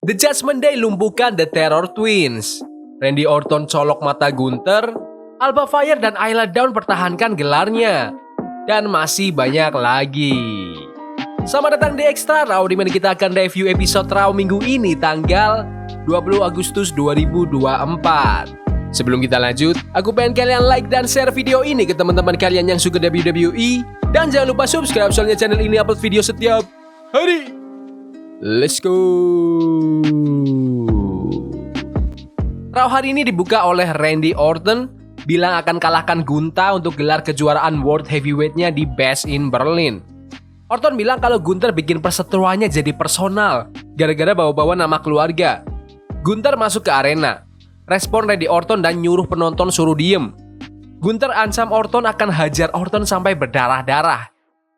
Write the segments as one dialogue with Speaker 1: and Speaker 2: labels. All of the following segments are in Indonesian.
Speaker 1: The Judgment Day lumpuhkan The Terror Twins. Randy Orton colok mata Gunther. Alba Fire dan Ayla Dawn pertahankan gelarnya. Dan masih banyak lagi. Selamat datang di Extra Raw, di mana kita akan review episode Raw minggu ini tanggal 20 Agustus 2024. Sebelum kita lanjut, aku pengen kalian like dan share video ini ke teman-teman kalian yang suka WWE. Dan jangan lupa subscribe, soalnya channel ini upload video setiap hari. Let's go. Raw hari ini dibuka oleh Randy Orton bilang akan kalahkan Gunther untuk gelar kejuaraan World Heavyweight-nya di Bash in Berlin. Orton bilang kalau Gunther bikin perseteruannya jadi personal gara-gara bawa-bawa nama keluarga. Gunther masuk ke arena. Respon Randy Orton dan nyuruh penonton suruh diem. Gunther ancam Orton akan hajar Orton sampai berdarah-darah.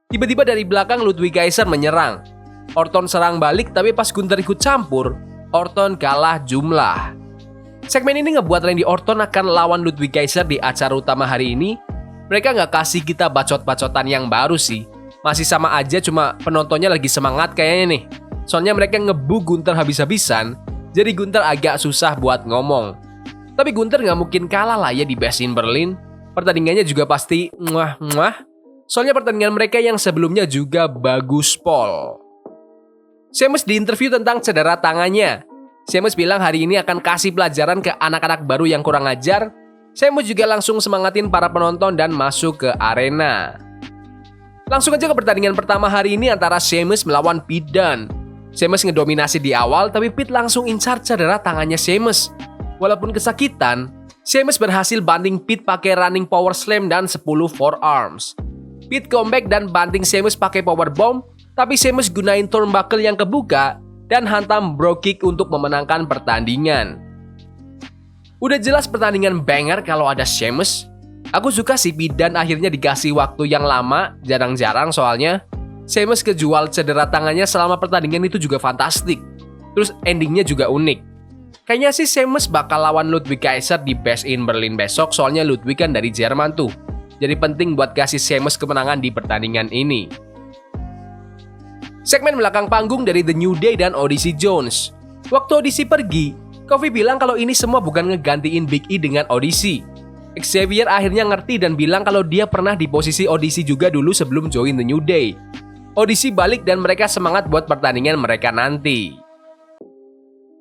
Speaker 1: Tiba-tiba dari belakang Ludwig Kaiser menyerang. Orton serang balik, tapi pas Gunther ikut campur, Orton kalah jumlah. Segmen ini ngebuat Randy Orton akan lawan Ludwig Kaiser di acara utama hari ini. Mereka nggak kasih kita bacot-bacotan yang baru sih. Masih sama aja, cuma penontonnya lagi semangat kayaknya nih. Soalnya mereka ngebu Gunther habis-habisan, jadi Gunther agak susah buat ngomong. Tapi Gunther nggak mungkin kalah lah ya di Bash in Berlin. Pertandingannya juga pasti muah-muah. Soalnya pertandingan mereka yang sebelumnya juga bagus pol. Sheamus diinterview tentang cedera tangannya. Sheamus bilang hari ini akan kasih pelajaran ke anak-anak baru yang kurang ajar. Sheamus juga langsung semangatin para penonton dan masuk ke arena. Langsung aja ke pertandingan pertama hari ini antara Sheamus melawan Pete Dunne. Sheamus ngedominasi di awal, tapi Pete langsung incar cedera tangannya Sheamus. Walaupun kesakitan, Sheamus berhasil banting Pete pakai running power slam dan 10 forearms. Pete comeback dan banting Sheamus pakai powerbomb. Tapi Sheamus gunain turnbuckle yang kebuka dan hantam bro kick untuk memenangkan pertandingan. Udah jelas pertandingan banger kalau ada Sheamus. Aku suka sih Pete Dunne akhirnya dikasih waktu yang lama, jarang-jarang soalnya. Sheamus kejual cedera tangannya selama pertandingan itu juga fantastik. Terus endingnya juga unik. Kayaknya sih Sheamus bakal lawan Ludwig Kaiser di Bash in Berlin besok, soalnya Ludwig kan dari Jerman tuh. Jadi penting buat kasih Sheamus kemenangan di pertandingan ini. Segmen belakang panggung dari The New Day dan Odyssey Jones. Waktu Odyssey pergi, Kofi bilang kalau ini semua bukan ngegantiin Big E dengan Odyssey. Xavier akhirnya ngerti dan bilang kalau dia pernah di posisi Odyssey juga dulu sebelum join The New Day. Odyssey balik dan mereka semangat buat pertandingan mereka nanti.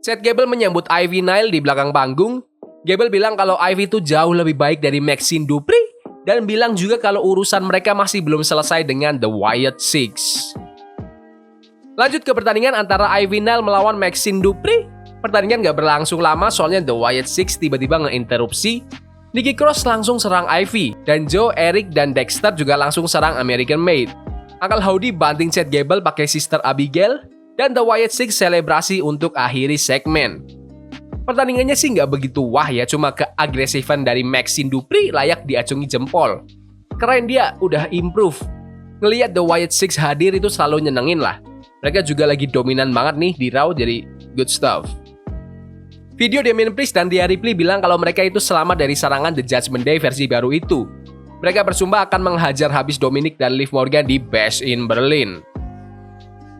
Speaker 1: Chad Gable menyambut Ivy Nile di belakang panggung. Gable bilang kalau Ivy itu jauh lebih baik dari Maxine Dupri dan bilang juga kalau urusan mereka masih belum selesai dengan The Wyatt Six. Lanjut ke pertandingan antara Ivy Nile melawan Maxine Dupri. Pertandingan gak berlangsung lama soalnya The Wyatt Six tiba-tiba ngeinterupsi. Nikki Cross langsung serang Ivy, dan Joe, Eric, dan Dexter juga langsung serang American Made. Uncle Howdy banting Chad Gable pakai Sister Abigail, dan The Wyatt Six selebrasi untuk akhiri segmen. Pertandingannya sih gak begitu wah ya, cuma keagresifan dari Maxine Dupri layak diacungi jempol. Keren dia, udah improve. Ngeliat The Wyatt Six hadir itu selalu nyenengin lah. Mereka juga lagi dominan banget nih di Raw, jadi good stuff. Video Damian Priest dan Rhea Ripley bilang kalau mereka itu selamat dari serangan The Judgment Day versi baru itu. Mereka bersumpah akan menghajar habis Dominic dan Liv Morgan di Bash in Berlin.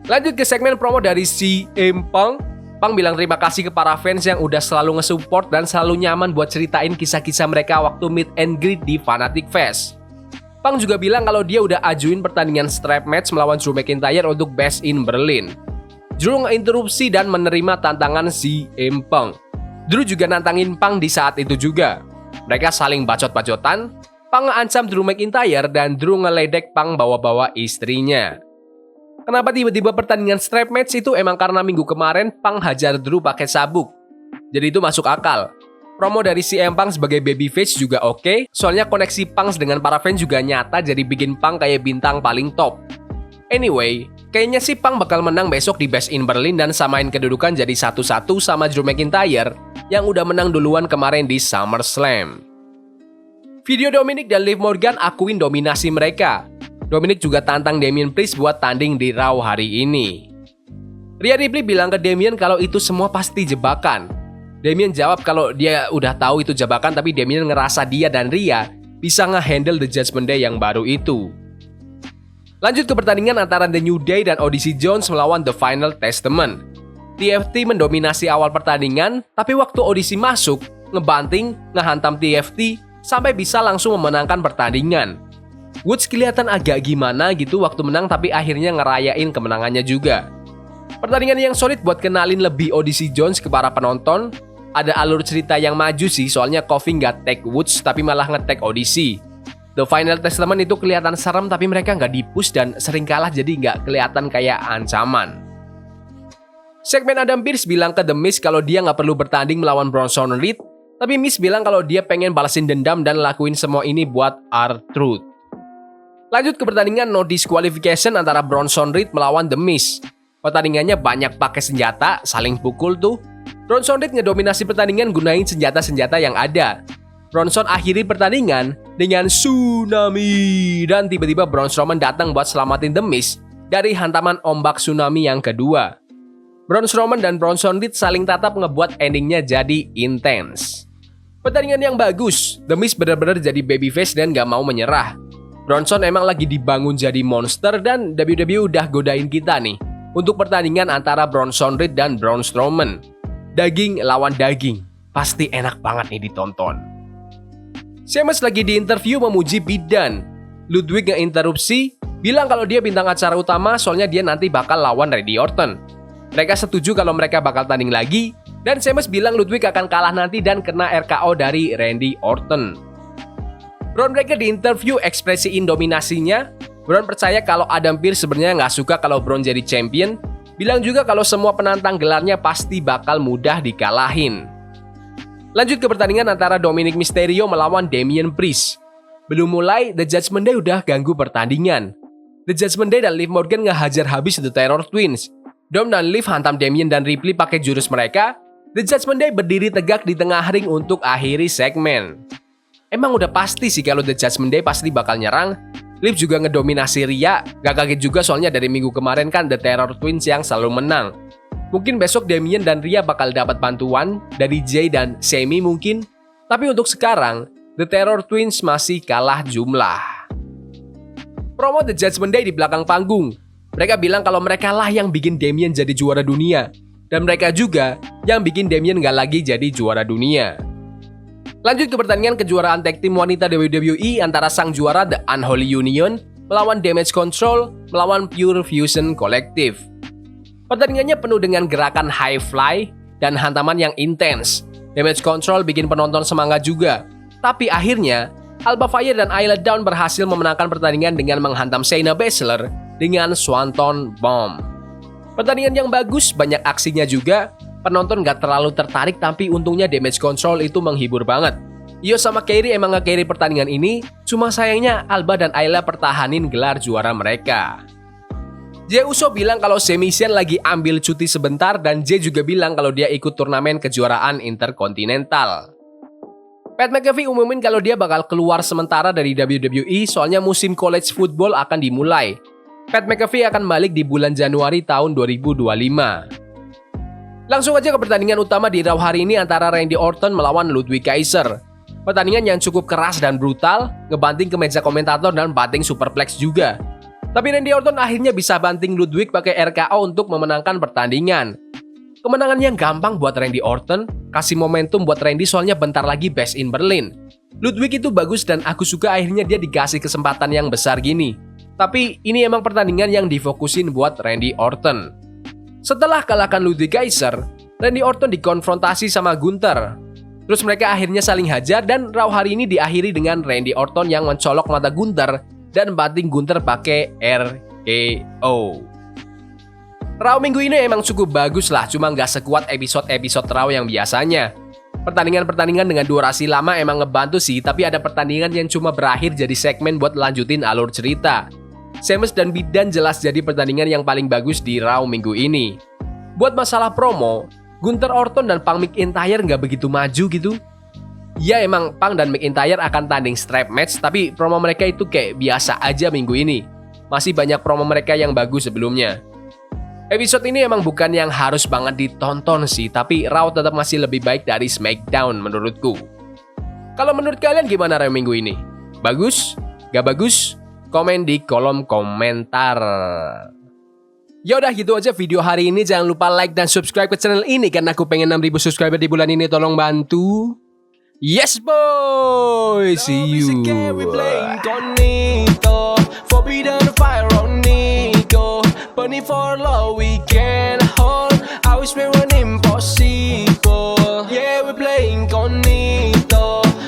Speaker 1: Lanjut ke segmen promo dari CM Punk. Punk bilang terima kasih ke para fans yang udah selalu nge-support dan selalu nyaman buat ceritain kisah-kisah mereka waktu meet and greet di Fanatic Fest. Punk juga bilang kalau dia udah ajuin pertandingan strap match melawan Drew McIntyre untuk Bash in Berlin. Drew ngeinterupsi dan menerima tantangan CM Punk. Drew juga nantangin Punk di saat itu juga. Mereka saling bacot-bacotan. Punk ngancam Drew McIntyre dan Drew ngeledek Punk bawa-bawa istrinya. Kenapa tiba-tiba pertandingan strap match itu emang karena minggu kemarin Punk hajar Drew pakai sabuk. Jadi itu masuk akal. Promo dari CM Punk sebagai babyface juga oke, soalnya koneksi Punk dengan para fans juga nyata jadi bikin Punk kayak bintang paling top. Anyway, kayaknya sih Punk bakal menang besok di Bash in Berlin dan samain kedudukan jadi 1-1 sama Drew McIntyre yang udah menang duluan kemarin di SummerSlam. Video Dominic dan Liv Morgan akuin dominasi mereka. Dominic juga tantang Damian Priest buat tanding di Raw hari ini. Rhea Ripley bilang ke Damian kalau itu semua pasti jebakan. Damian jawab kalau dia udah tahu itu jebakan, tapi Damian ngerasa dia dan Rhea bisa nge-handle The Judgment Day yang baru itu. Lanjut ke pertandingan antara The New Day dan Odyssey Jones melawan The Final Testament. TFT mendominasi awal pertandingan, tapi waktu audisi masuk, ngebanting, ngehantam TFT, sampai bisa langsung memenangkan pertandingan. Woods kelihatan agak gimana gitu waktu menang, tapi akhirnya ngerayain kemenangannya juga. Pertandingan yang solid buat kenalin lebih Odyssey Jones ke para penonton. Ada alur cerita yang maju sih, soalnya Kofi nggak tag Woods, tapi malah nge-tag Odyssey. The Final Testament itu kelihatan serem, tapi mereka nggak di-push dan sering kalah, jadi nggak kelihatan kayak ancaman. Segmen Adam Pearce bilang ke The Miz kalau dia nggak perlu bertanding melawan Bronson Reed, tapi Miz bilang kalau dia pengen balasin dendam dan lakuin semua ini buat R-Truth. Lanjut ke pertandingan no disqualification antara Bronson Reed melawan The Miz. Pertandingannya banyak pakai senjata, saling pukul tuh. Bronson Reed ngedominasi pertandingan gunain senjata-senjata yang ada. Bronson akhiri pertandingan dengan tsunami, dan tiba-tiba Braun Strowman datang buat selamatin The Miz dari hantaman ombak tsunami yang kedua. Braun Strowman dan Bronson Reed saling tatap ngebuat endingnya jadi intens. Pertandingan yang bagus, The Miz benar-benar jadi babyface dan gak mau menyerah. Bronson emang lagi dibangun jadi monster dan WWE udah godain kita nih untuk pertandingan antara Bronson Reed dan Braun Strowman. Daging lawan daging, pasti enak banget nih ditonton. Sheamus lagi di interview memuji bidan. Ludwig ngeinterupsi, bilang kalau dia bintang acara utama soalnya dia nanti bakal lawan Randy Orton. Mereka setuju kalau mereka bakal tanding lagi, dan Sheamus bilang Ludwig akan kalah nanti dan kena RKO dari Randy Orton. Braun Breaker di interview ekspresiin dominasinya. Braun percaya kalau Adam Pearce sebenarnya nggak suka kalau Braun jadi champion. Bilang juga kalau semua penantang gelarnya pasti bakal mudah dikalahin. Lanjut ke pertandingan antara Dominic Mysterio melawan Damian Priest. Belum mulai, The Judgment Day udah ganggu pertandingan. The Judgment Day dan Liv Morgan ngehajar habis The Terror Twins. Dom dan Liv hantam Damian dan Ripley pakai jurus mereka. The Judgment Day berdiri tegak di tengah ring untuk akhiri segmen. Emang udah pasti sih kalau The Judgment Day pasti bakal nyerang. Liv juga ngedominasi Rhea, gak kaget juga soalnya dari minggu kemarin kan The Terror Twins yang selalu menang. Mungkin besok Damian dan Rhea bakal dapat bantuan dari Jay dan Sami mungkin. Tapi untuk sekarang, The Terror Twins masih kalah jumlah. Promo The Judgment Day di belakang panggung. Mereka bilang kalau mereka lah yang bikin Damian jadi juara dunia. Dan mereka juga yang bikin Damian gak lagi jadi juara dunia. Lanjut ke pertandingan kejuaraan tag team wanita WWE antara sang juara The Unholy Union melawan Damage Control melawan Pure Fusion Collective. Pertandingannya penuh dengan gerakan high fly dan hantaman yang intens. Damage Control bikin penonton semangat juga. Tapi akhirnya, Alba Fire dan Isla Dawn berhasil memenangkan pertandingan dengan menghantam Shayna Baszler dengan Swanton Bomb. Pertandingan yang bagus, banyak aksinya juga. Penonton gak terlalu tertarik, tapi untungnya Damage Control itu menghibur banget. Io sama Kairi emang nge-carry pertandingan ini, cuma sayangnya Alba dan Ayla pertahanin gelar juara mereka. Jey Uso bilang kalau Sami Zayn lagi ambil cuti sebentar, dan Jey juga bilang kalau dia ikut turnamen kejuaraan Interkontinental. Pat McAfee umumin kalau dia bakal keluar sementara dari WWE soalnya musim college football akan dimulai. Pat McAfee akan balik di bulan Januari tahun 2025. Langsung aja ke pertandingan utama di Raw hari ini antara Randy Orton melawan Ludwig Kaiser. Pertandingan yang cukup keras dan brutal, ngebanting ke meja komentator dan banting superplex juga. Tapi Randy Orton akhirnya bisa banting Ludwig pakai RKO untuk memenangkan pertandingan. Kemenangan yang gampang buat Randy Orton, kasih momentum buat Randy soalnya bentar lagi Bash in Berlin. Ludwig itu bagus dan aku suka akhirnya dia dikasih kesempatan yang besar gini. Tapi ini emang pertandingan yang difokusin buat Randy Orton. Setelah kalahkan Ludwig Kaiser, Randy Orton dikonfrontasi sama Gunther. Terus mereka akhirnya saling hajar dan Raw hari ini diakhiri dengan Randy Orton yang mencolok mata Gunther dan banting Gunther pakai RKO. Raw minggu ini emang cukup bagus lah, cuma nggak sekuat episode-episode Raw yang biasanya. Pertandingan-pertandingan dengan durasi lama emang ngebantu sih, tapi ada pertandingan yang cuma berakhir jadi segmen buat lanjutin alur cerita. Sheamus dan Bidan jelas jadi pertandingan yang paling bagus di Raw minggu ini. Buat masalah promo, Gunther Orton dan Punk McIntyre nggak begitu maju gitu. Ya emang Punk dan McIntyre akan tanding strap match, tapi promo mereka itu kayak biasa aja minggu ini. Masih banyak promo mereka yang bagus sebelumnya. Episode ini emang bukan yang harus banget ditonton sih, tapi Raw tetap masih lebih baik dari SmackDown menurutku. Kalau menurut kalian gimana Raw minggu ini? Bagus? Gak bagus? Komen di kolom komentar. Ya udah gitu aja video hari ini. Jangan lupa like dan subscribe ke channel ini karena aku pengen 6.000 subscriber di bulan ini. Tolong bantu. Yes boy. See you. Forbidden fire on Nico. Bunny for love weekend.